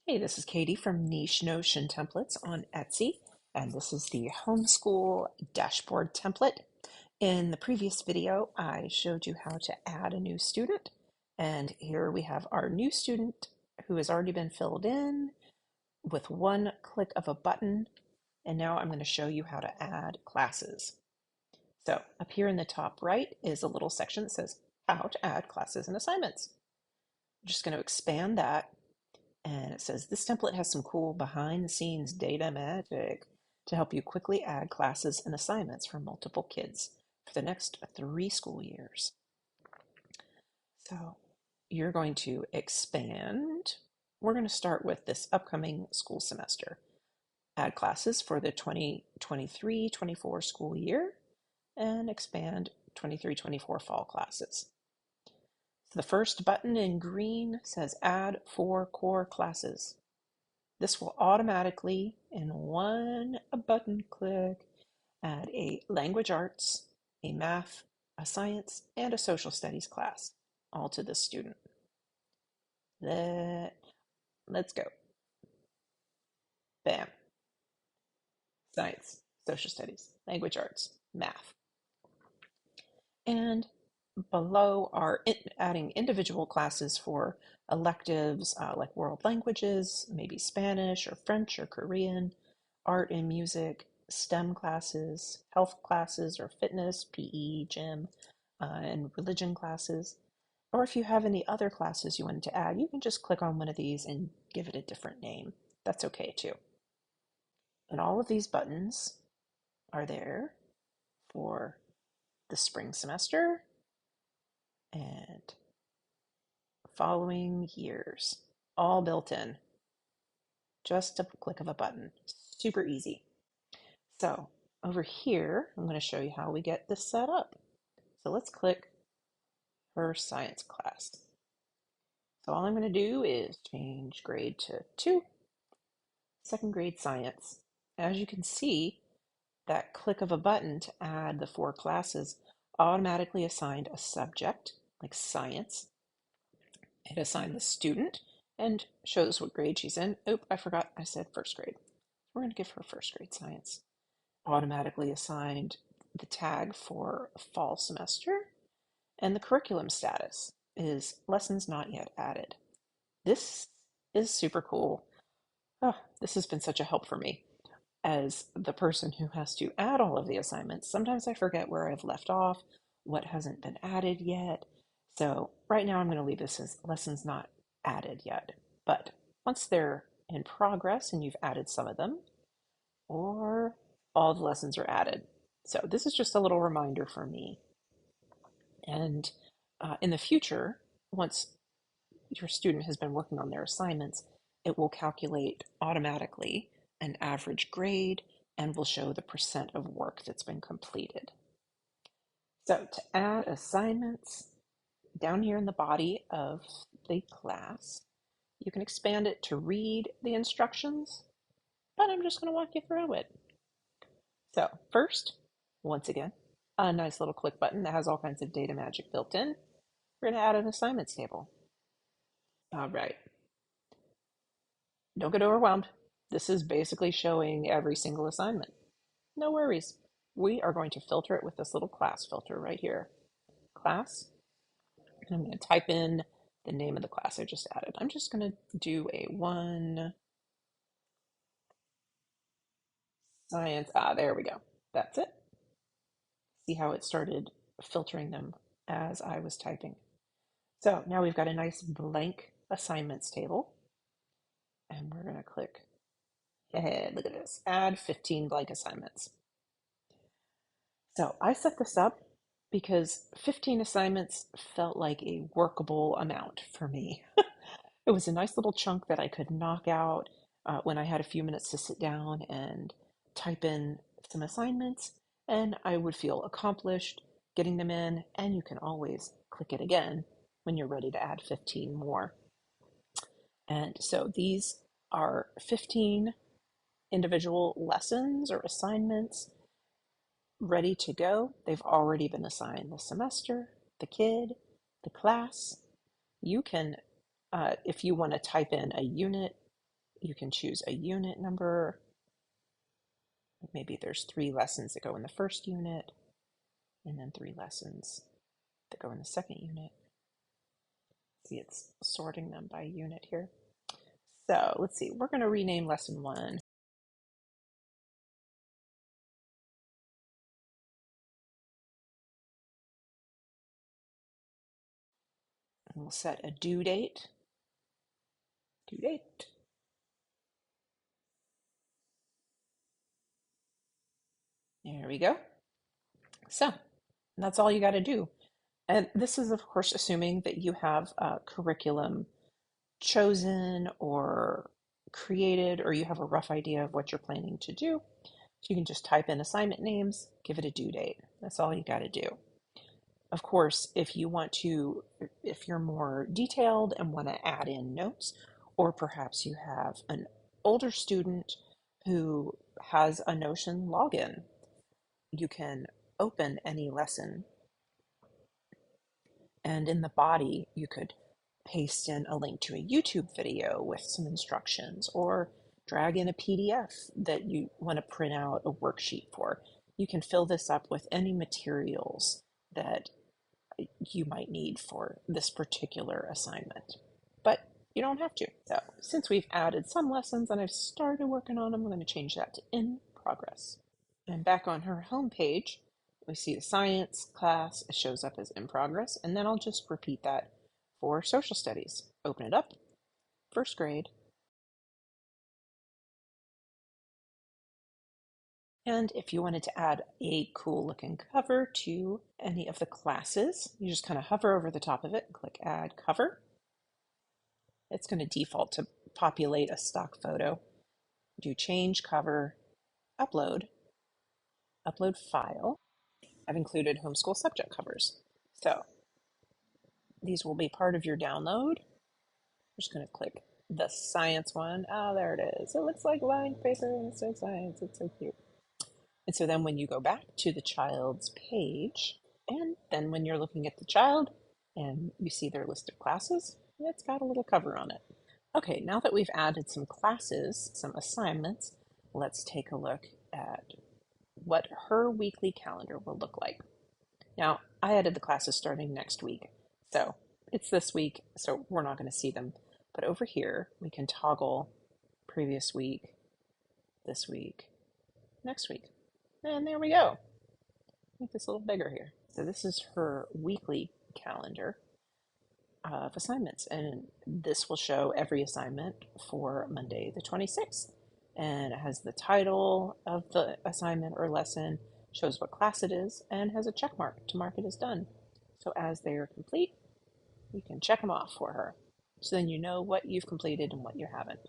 Hey, this is Katie from Niche Notion Templates on Etsy, and this is the Homeschool Dashboard Template. In the previous video, I showed you how to add a new student, and here we have our new student who has already been filled in with one click of a button, and now I'm going to show you how to add classes. So up here in the top right is a little section that says how to add classes and assignments. I'm just going to expand that. And it says this template has some cool behind the scenes data magic to help you quickly add classes and assignments for multiple kids for the next 3 school years. So you're going to expand. We're going to start with this upcoming school semester. Add classes for the 2023-24 school year and expand 23-24 fall classes. So the first button in green says add 4 core classes. This will automatically, in one button click, add a language arts, a math, a science, and a social studies class, all to this student. Let's go. Bam. Science, social studies, language arts, math. And below are adding individual classes for electives like world languages, maybe Spanish or French or Korean, art and music, STEM classes, health classes or fitness, PE, gym, and religion classes. Or if you have any other classes you wanted to add, you can just click on one of these and give it a different name. That's okay too. And all of these buttons are there for the spring semester and following years, all built in. Just a click of a button. Super easy. So over here, I'm going to show you how we get this set up. So let's click her science class. So all I'm going to do is change grade to 2, second grade science. As you can see, that click of a button to add the 4 classes automatically assigned a subject, like science. It assigned the student and shows what grade she's in. Oop, I forgot I said first grade. We're going to give her first grade science. Automatically assigned the tag for fall semester, and the curriculum status is lessons not yet added. This is super cool. Oh, this has been such a help for me as the person who has to add all of the assignments. Sometimes I forget where I've left off, what hasn't been added yet. So right now I'm going to leave this as lessons not added yet. But once they're in progress and you've added some of them, or all the lessons are added. So this is just a little reminder for me. And in the future, once your student has been working on their assignments, it will calculate automatically an average grade and will show the percent of work that's been completed. So to add assignments, down here in the body of the class, you can expand it to read the instructions, but I'm just going to walk you through it. So first, once again, a nice little click button that has all kinds of data magic built in. We're going to add an assignments table. All right. Don't get overwhelmed. This is basically showing every single assignment. No worries. We are going to filter it with this little class filter right here. Class. And I'm going to type in the name of the class I just added. I'm just going to do a 1 science. There we go. That's it. See how it started filtering them as I was typing. So now we've got a nice blank assignments table. And we're going to click, hey, look at this, add 15 blank assignments. So I set this up because 15 assignments felt like a workable amount for me. It was a nice little chunk that I could knock out when I had a few minutes to sit down and type in some assignments, and I would feel accomplished getting them in, and you can always click it again when you're ready to add 15 more. And so these are 15 individual lessons or assignments ready to go. They've already been assigned the semester, the kid, the class. You can, if you want to type in a unit You can choose a unit number. Maybe there's 3 lessons that go in the first unit, and then 3 lessons that go in the second unit. See, it's sorting them by unit here. So let's see, we're going to rename lesson 1. And we'll set a due date. Due date. There we go. So that's all you got to do. And this is, of course, assuming that you have a curriculum chosen or created, or you have a rough idea of what you're planning to do. So you can just type in assignment names, give it a due date. That's all you got to do. Of course, if you want to, if you're more detailed and want to add in notes, or perhaps you have an older student who has a Notion login, you can open any lesson, and in the body, you could paste in a link to a YouTube video with some instructions, or drag in a PDF that you want to print out a worksheet for. You can fill this up with any materials that you might need for this particular assignment, but you don't have to. So since we've added some lessons and I've started working on them, I'm going to change that to in progress. And back on her home page, we see the science class. It shows up as in progress, and then I'll just repeat that for social studies. Open it up, first grade. And if you wanted to add a cool looking cover to any of the classes, you just kind of hover over the top of it and click add cover. It's going to default to populate a stock photo. Do change cover, upload, upload file. I've included homeschool subject covers. So these will be part of your download. I'm just going to click the science one. Oh, there it is. It looks like lined paper and it says science. It's so cute. And so then when you go back to the child's page, and then when you're looking at the child and you see their list of classes, it's got a little cover on it. Okay, now that we've added some classes, some assignments, let's take a look at what her weekly calendar will look like. Now, I added the classes starting next week, so it's this week, so we're not going to see them. But over here, we can toggle previous week, this week, next week. And there we go. Make this a little bigger here. So this is her weekly calendar of assignments, and this will show every assignment for Monday the 26th. And it has the title of the assignment or lesson, shows what class it is, and has a check mark to mark it as done. So as they are complete, you can check them off for her. So then you know what you've completed and what you haven't.